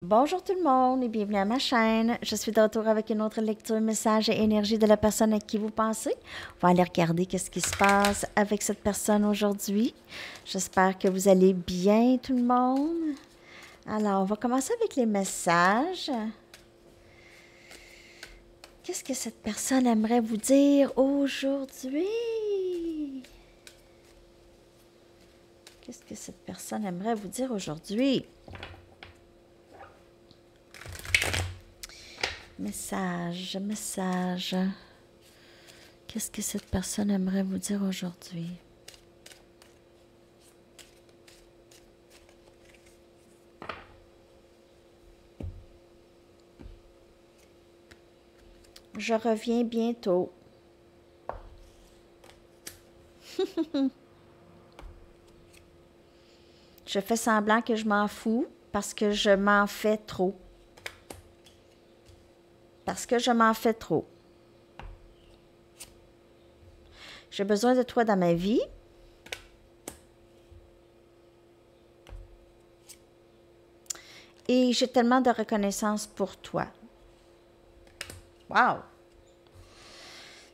Bonjour tout le monde et bienvenue à ma chaîne. Je suis de retour avec une autre lecture, message et énergie de la personne à qui vous pensez. On va aller regarder qu'est-ce qui se passe avec cette personne aujourd'hui. J'espère que vous allez bien tout le monde. Alors, on va commencer avec les messages. Qu'est-ce que cette personne aimerait vous dire aujourd'hui? Qu'est-ce que cette personne aimerait vous dire aujourd'hui? Message, message. Qu'est-ce que cette personne aimerait vous dire aujourd'hui? Je reviens bientôt. Je fais semblant que je m'en fous parce que je m'en fais trop. Parce que je m'en fais trop. J'ai besoin de toi dans ma vie. Et j'ai tellement de reconnaissance pour toi. Wow!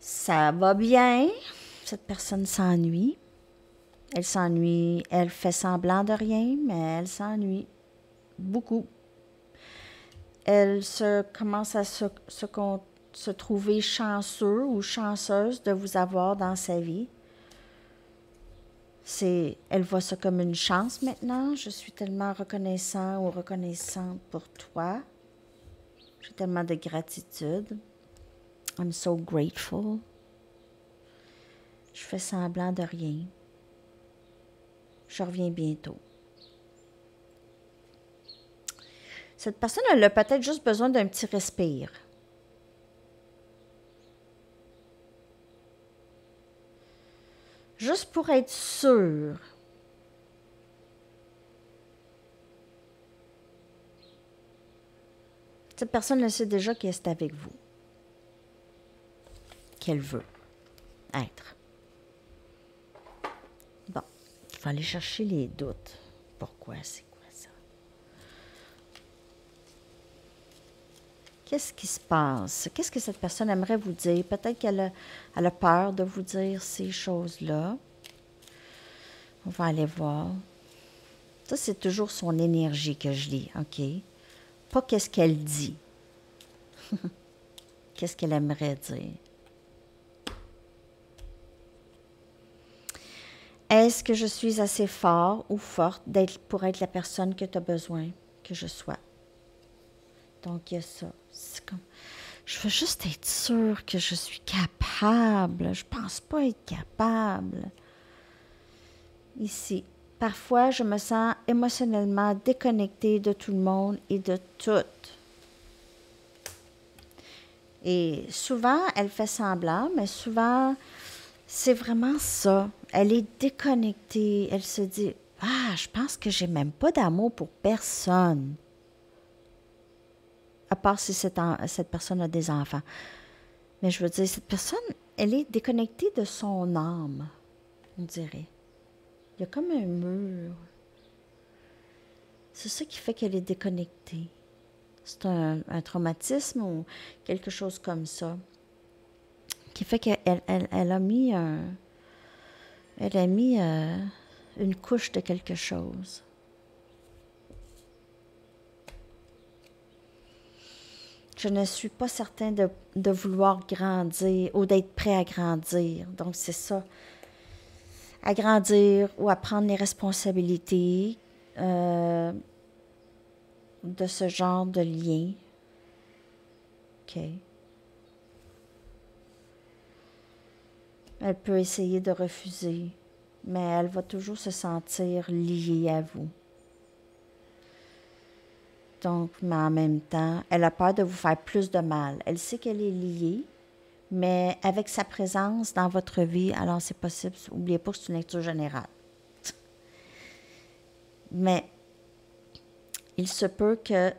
Ça va bien. Cette personne s'ennuie. Elle s'ennuie. Elle fait semblant de rien, mais elle s'ennuie. Beaucoup. Elle commence à se trouver chanceux ou chanceuse de vous avoir dans sa vie. Elle voit ça comme une chance maintenant. Je suis tellement reconnaissant ou reconnaissante pour toi. J'ai tellement de gratitude. I'm so grateful. Je fais semblant de rien. Je reviens bientôt. Cette personne, elle a peut-être juste besoin d'un petit respire. Juste pour être sûre. Cette personne le sait déjà qu'elle est avec vous. Qu'elle veut être. Bon, il faut aller chercher les doutes. Pourquoi c'est quoi ça? Qu'est-ce qui se passe? Qu'est-ce que cette personne aimerait vous dire? Peut-être qu'elle a peur de vous dire ces choses-là. On va aller voir. Ça, c'est toujours son énergie que je lis, OK? Pas qu'est-ce qu'elle dit. Qu'est-ce qu'elle aimerait dire? Est-ce que je suis assez fort ou forte pour être la personne que tu as besoin que je sois? Donc, il y a ça. C'est comme, je veux juste être sûre que je suis capable. Je pense pas être capable. Ici. Parfois, je me sens émotionnellement déconnectée de tout le monde et de tout. Et souvent, elle fait semblant, mais souvent, c'est vraiment ça. Elle est déconnectée. Elle se dit, ah, je pense que j'ai même pas d'amour pour personne. À part si cette personne a des enfants. Mais je veux dire, cette personne, elle est déconnectée de son âme, on dirait. Il y a comme un mur. C'est ça qui fait qu'elle est déconnectée. C'est un traumatisme ou quelque chose comme ça. Qui fait qu'elle a mis une couche de quelque chose. Je ne suis pas certain de vouloir grandir ou d'être prêt à grandir. Donc, c'est ça. À grandir ou à prendre les responsabilités de ce genre de lien. OK. Elle peut essayer de refuser, mais elle va toujours se sentir liée à vous. Donc, mais en même temps, elle a peur de vous faire plus de mal. Elle sait qu'elle est liée, mais avec sa présence dans votre vie, alors c'est possible. N'oubliez pas que c'est une lecture générale. Mais il se peut qu'elle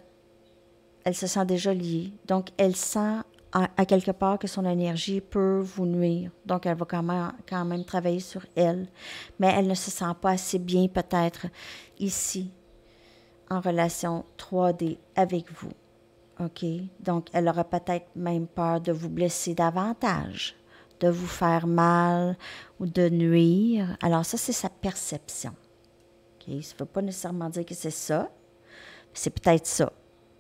se sent déjà liée. Donc, elle sent à quelque part que son énergie peut vous nuire. Donc, elle va quand même travailler sur elle. Mais elle ne se sent pas assez bien peut-être ici. en relation 3D avec vous. OK? Donc, elle aura peut-être même peur de vous blesser davantage, de vous faire mal ou de nuire. Alors, ça, c'est sa perception. OK? Ça ne veut pas nécessairement dire que c'est ça. C'est peut-être ça.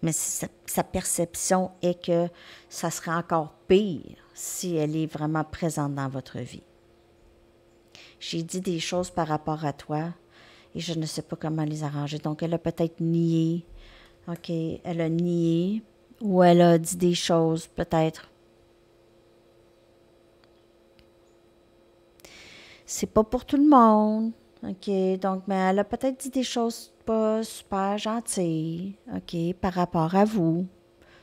Mais sa perception est que ça serait encore pire si elle est vraiment présente dans votre vie. J'ai dit des choses par rapport à toi et je ne sais pas comment les arranger. Donc, elle a peut-être nié. OK, elle a nié ou elle a dit des choses peut-être. C'est pas pour tout le monde. OK, donc, mais elle a peut-être dit des choses pas super gentilles, OK, par rapport à vous.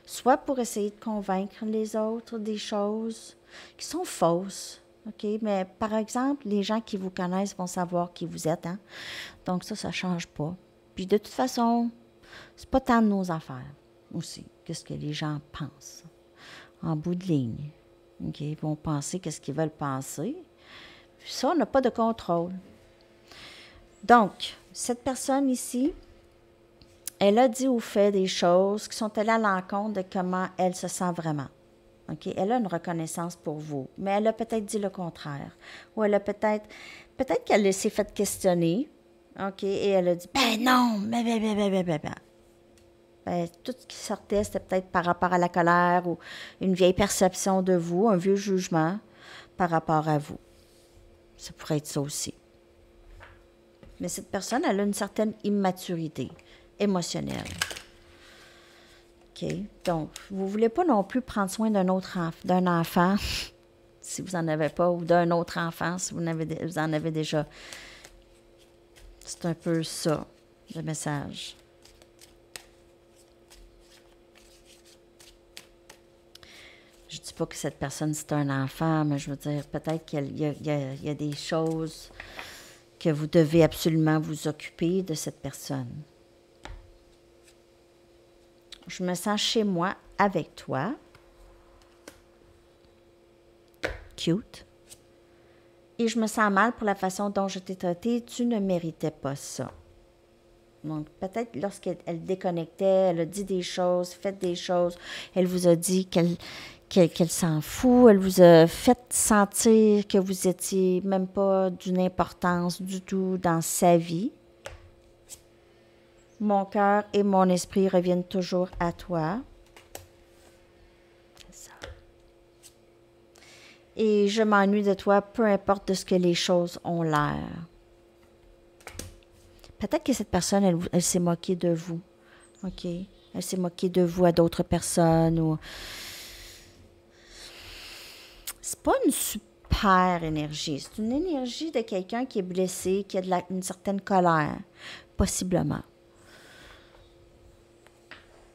Soit pour essayer de convaincre les autres des choses qui sont fausses. OK, mais par exemple, les gens qui vous connaissent vont savoir qui vous êtes, hein? Donc ça ne change pas. Puis de toute façon, c'est pas tant de nos affaires aussi, qu'est-ce que les gens pensent. En bout de ligne. OK, ils vont penser qu'est-ce qu'ils veulent penser. Puis ça, on n'a pas de contrôle. Donc, cette personne ici, elle a dit ou fait des choses qui sont allées à l'encontre de comment elle se sent vraiment. OK? Elle a une reconnaissance pour vous, mais elle a peut-être dit le contraire. Ou elle a peut-être qu'elle s'est fait questionner, OK? Et elle a dit, ben non, ben, tout ce qui sortait, c'était peut-être par rapport à la colère ou une vieille perception de vous, un vieux jugement par rapport à vous. Ça pourrait être ça aussi. Mais cette personne, elle a une certaine immaturité émotionnelle. OK? Donc, vous ne voulez pas non plus prendre soin d'un enfant, si vous n'en avez pas, ou d'un autre enfant, si vous en avez déjà. C'est un peu ça, le message. Je ne dis pas que cette personne, c'est un enfant, mais je veux dire, peut-être qu'il y a des choses que vous devez absolument vous occuper de cette personne. Je me sens chez moi avec toi. Cute. Et je me sens mal pour la façon dont je t'ai traité. Tu ne méritais pas ça. Donc, peut-être lorsqu'elle déconnectait, elle a dit des choses, fait des choses, elle vous a dit qu'elle s'en fout, elle vous a fait sentir que vous étiez même pas d'une importance du tout dans sa vie. Mon cœur et mon esprit reviennent toujours à toi. C'est ça. Et je m'ennuie de toi, peu importe de ce que les choses ont l'air. Peut-être que cette personne, elle s'est moquée de vous. OK? Elle s'est moquée de vous à d'autres personnes ou... C'est pas une super énergie. C'est une énergie de quelqu'un qui est blessé, qui a une certaine colère. Possiblement.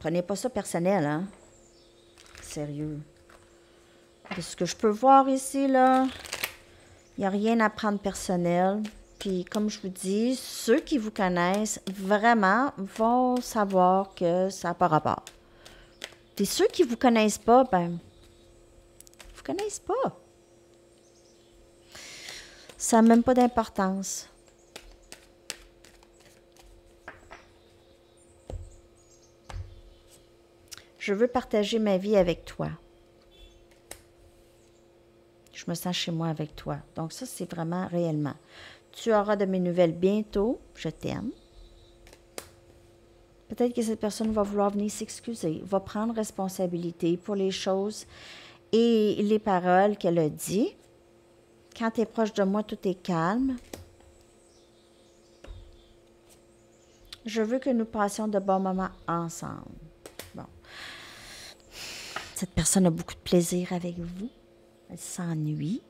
Prenez pas ça personnel, hein? Sérieux. De ce que je peux voir ici, là, il n'y a rien à prendre personnel. Puis, comme je vous dis, ceux qui vous connaissent vraiment vont savoir que ça n'a pas rapport. Puis ceux qui ne vous connaissent pas, ben, vous connaissent pas. Ça n'a même pas d'importance. Je veux partager ma vie avec toi. Je me sens chez moi avec toi. Donc ça, c'est vraiment réellement. Tu auras de mes nouvelles bientôt. Je t'aime. Peut-être que cette personne va vouloir venir s'excuser, va prendre responsabilité pour les choses et les paroles qu'elle a dit. Quand tu es proche de moi, tout est calme. Je veux que nous passions de bons moments ensemble. Bon. Cette personne a beaucoup de plaisir avec vous. Elle s'ennuie.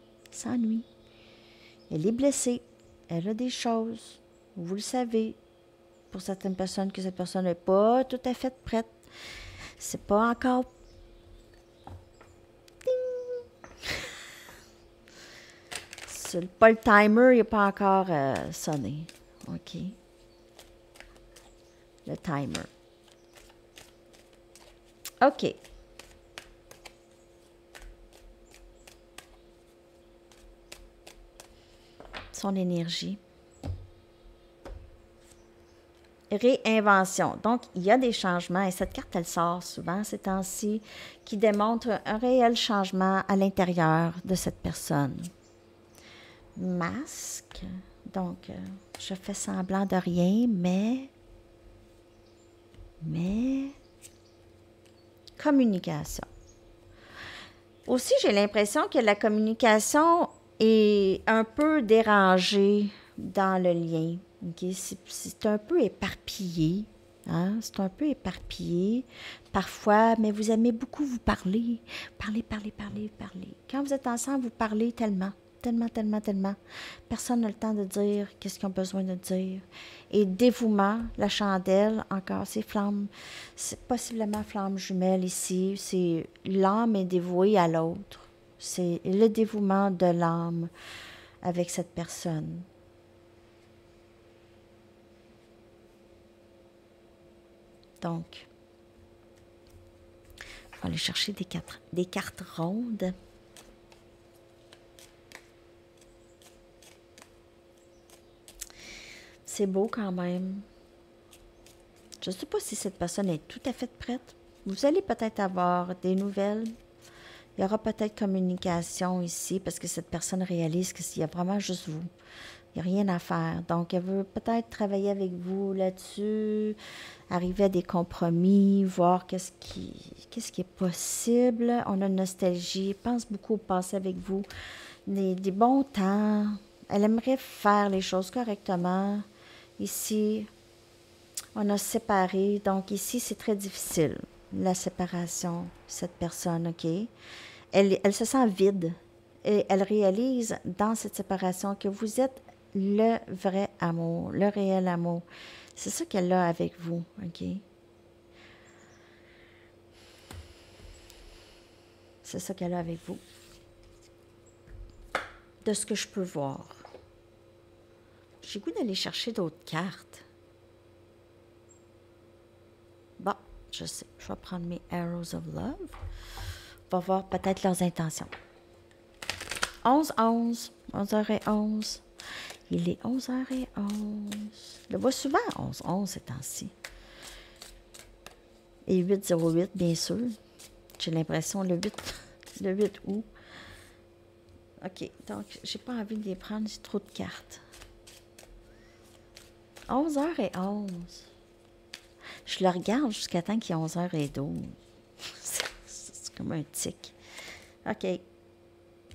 Elle est blessée. Elle a des choses. Vous le savez. Pour certaines personnes, que cette personne n'est pas tout à fait prête. C'est pas encore... Pas le timer, il n'est pas encore sonné. OK. Le timer. OK. Son énergie. réinvention. Donc, il y a des changements et cette carte, elle sort souvent ces temps-ci qui démontre un réel changement à l'intérieur de cette personne. Masque. Donc, je fais semblant de rien, mais communication. Aussi, j'ai l'impression que la communication est un peu dérangée dans le lien. Okay? C'est un peu éparpillé. Hein? C'est un peu éparpillé parfois, mais vous aimez beaucoup vous parler. Parler. Quand vous êtes ensemble, vous parlez tellement. Personne n'a le temps de dire qu'est-ce qu'ils ont besoin de dire. Et dévouement, la chandelle, encore, c'est possiblement flamme jumelle ici. C'est l'âme est dévouée à l'autre. C'est le dévouement de l'âme avec cette personne. Donc, on va aller chercher des cartes rondes. C'est beau quand même. Je ne sais pas si cette personne est tout à fait prête. Vous allez peut-être avoir des nouvelles. Il y aura peut-être communication ici parce que cette personne réalise qu'il y a vraiment juste vous. Il n'y a rien à faire. Donc, elle veut peut-être travailler avec vous là-dessus, arriver à des compromis, voir qu'est-ce qui est possible. On a une nostalgie, pense beaucoup au passé avec vous, des bons temps. Elle aimerait faire les choses correctement. Ici, on a séparé. Donc, ici, c'est très difficile, la séparation, cette personne, OK? Elle se sent vide. Et elle réalise dans cette séparation que vous êtes le vrai amour, le réel amour. C'est ça qu'elle a avec vous, OK? C'est ça qu'elle a avec vous. De ce que je peux voir. J'ai le goût d'aller chercher d'autres cartes. Bon, je sais. Je vais prendre mes Arrows of Love. On va voir peut-être leurs intentions. 11h11. 11h11. Il est 11h11. Je le vois souvent 11h11 ces temps-ci. Et 808, bien sûr. J'ai l'impression le 8 août. OK, donc j'ai pas envie de les prendre, j'ai trop de cartes. 11h11. Je le regarde jusqu'à temps qu'il y ait 11h12. C'est comme un tic. OK.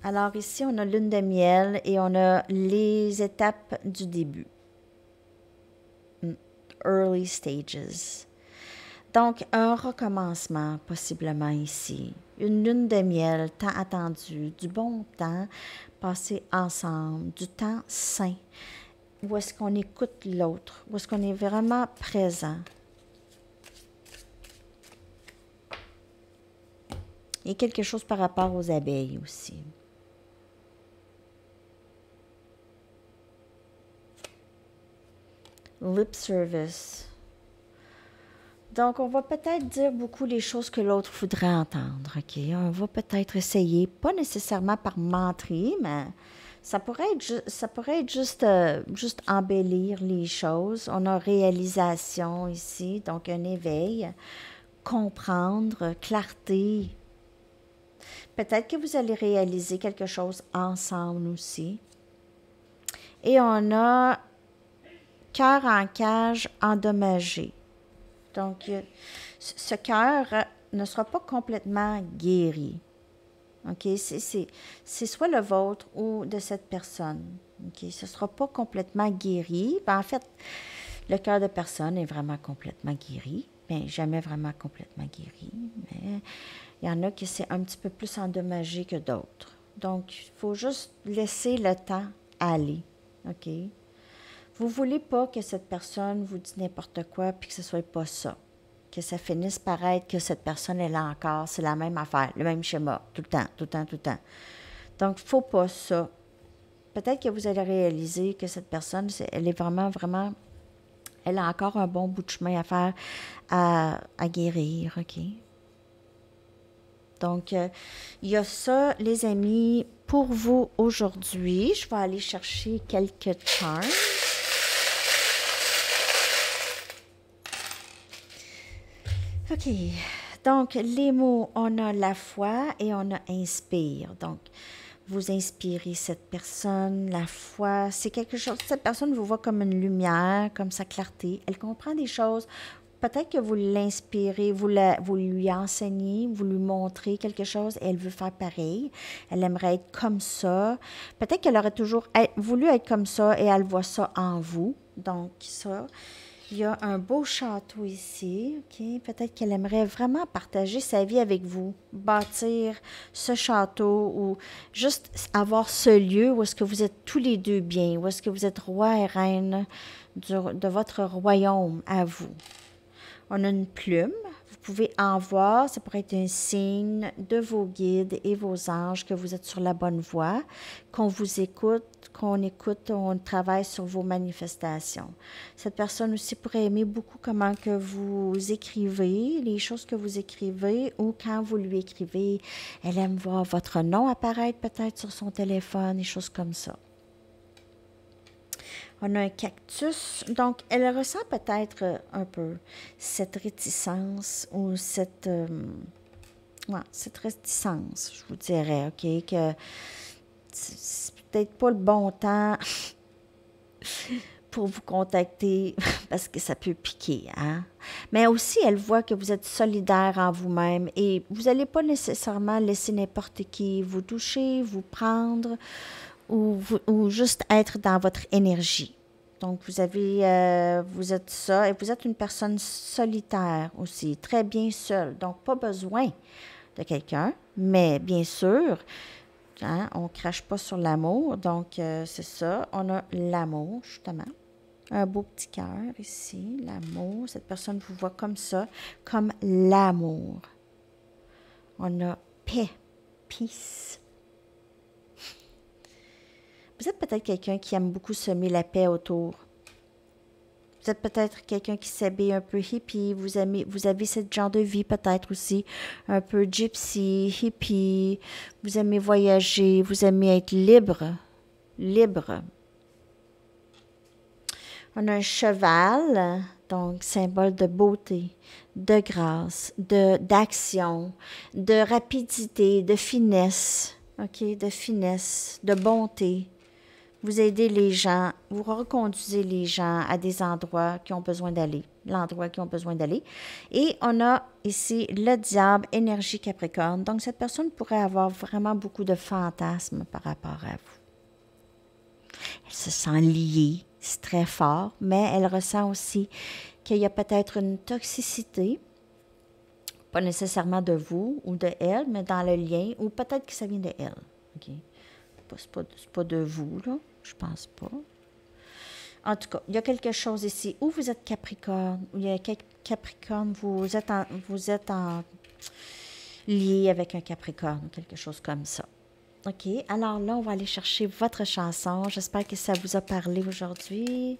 Alors ici, on a lune de miel et on a les étapes du début. Early stages. Donc, un recommencement possiblement ici. Une lune de miel, tant attendu, du bon temps passé ensemble, du temps sain, où est-ce qu'on écoute l'autre, où est-ce qu'on est vraiment présent. Et quelque chose par rapport aux abeilles aussi. Lip service. Donc, on va peut-être dire beaucoup les choses que l'autre voudrait entendre, OK? On va peut-être essayer, pas nécessairement par mentir, mais ça pourrait être juste embellir les choses. On a réalisation ici, donc un éveil, comprendre, clarté. Peut-être que vous allez réaliser quelque chose ensemble aussi. Et on a cœur en cage endommagé. Donc, ce cœur ne sera pas complètement guéri. OK? C'est soit le vôtre ou de cette personne. OK? Ce ne sera pas complètement guéri. Ben, en fait, le cœur de personne est vraiment complètement guéri. Bien, jamais vraiment complètement guéri. Mais il y en a qui c'est un petit peu plus endommagé que d'autres. Donc, il faut juste laisser le temps aller. OK? Vous ne voulez pas que cette personne vous dise n'importe quoi puis que ce ne soit pas ça. Que ça finisse par être que cette personne est là encore. C'est la même affaire, le même schéma, tout le temps. Donc, il ne faut pas ça. Peut-être que vous allez réaliser que cette personne, elle est vraiment, elle a encore un bon bout de chemin à faire à guérir, OK? Donc, il y a ça, les amis, pour vous aujourd'hui. Je vais aller chercher quelques charms. OK. Donc, les mots, on a la foi et on a inspire. Donc, vous inspirez cette personne, la foi, c'est quelque chose, cette personne vous voit comme une lumière, comme sa clarté. Elle comprend des choses. Peut-être que vous l'inspirez, vous lui enseignez, vous lui montrez quelque chose et elle veut faire pareil. Elle aimerait être comme ça. Peut-être qu'elle aurait toujours voulu être comme ça et elle voit ça en vous. Donc, ça. Il y a un beau château ici, OK? Peut-être qu'elle aimerait vraiment partager sa vie avec vous, bâtir ce château ou juste avoir ce lieu où est-ce que vous êtes tous les deux bien, où est-ce que vous êtes roi et reine de votre royaume à vous. On a une plume. Vous pouvez en voir. Ça pourrait être un signe de vos guides et vos anges que vous êtes sur la bonne voie, qu'on vous écoute, on travaille sur vos manifestations. Cette personne aussi pourrait aimer beaucoup comment que vous écrivez, les choses que vous écrivez ou quand vous lui écrivez. Elle aime voir votre nom apparaître peut-être sur son téléphone, des choses comme ça. On a un cactus. Donc, elle ressent peut-être un peu cette réticence ou cette réticence, je vous dirais, OK, que c'est peut-être pas le bon temps pour vous contacter parce que ça peut piquer, hein? Mais aussi, elle voit que vous êtes solidaire en vous-même et vous n'allez pas nécessairement laisser n'importe qui vous toucher, vous prendre ou juste être dans votre énergie. Donc, vous êtes ça et vous êtes une personne solitaire aussi, très bien seule. Donc, pas besoin de quelqu'un, mais bien sûr, hein, on ne crache pas sur l'amour. Donc, c'est ça, on a l'amour, justement. Un beau petit cœur ici, l'amour. Cette personne vous voit comme ça, comme l'amour. On a paix, peace. Vous êtes peut-être quelqu'un qui aime beaucoup semer la paix autour. Vous êtes peut-être quelqu'un qui s'habille un peu hippie. Vous avez ce genre de vie peut-être aussi, un peu gypsy, hippie. Vous aimez voyager, vous aimez être libre. Libre. On a un cheval, donc symbole de beauté, de grâce, d'action, de rapidité, de finesse, OK, de finesse, de bonté. Vous aidez les gens, vous reconduisez les gens à des endroits qui ont besoin d'aller, l'endroit qui ont besoin d'aller. Et on a ici le diable, énergie Capricorne. Donc, cette personne pourrait avoir vraiment beaucoup de fantasmes par rapport à vous. Elle se sent liée, c'est très fort, mais elle ressent aussi qu'il y a peut-être une toxicité, pas nécessairement de vous ou de elle, mais dans le lien, ou peut-être que ça vient de elle. OK? C'est pas de vous, là. Je pense pas. En tout cas, il y a quelque chose ici où vous êtes Capricorne, où il y a Capricorne, vous êtes lié avec un Capricorne, quelque chose comme ça. OK, alors là, on va aller chercher votre chanson. J'espère que ça vous a parlé aujourd'hui.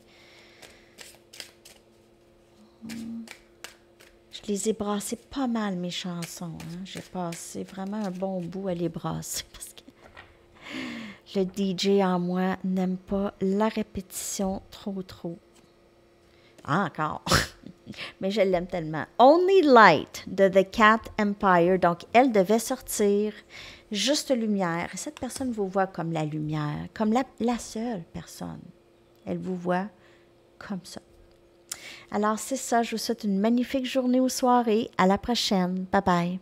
Je les ai brassées pas mal, mes chansons. Hein? J'ai passé vraiment un bon bout à les brasser parce que le DJ en moi n'aime pas la répétition trop. Ah, encore. Mais je l'aime tellement. Only Light de The Cat Empire. Donc, elle devait sortir. Juste lumière. Cette personne vous voit comme la lumière, comme la seule personne. Elle vous voit comme ça. Alors, c'est ça. Je vous souhaite une magnifique journée ou soirée. À la prochaine. Bye bye.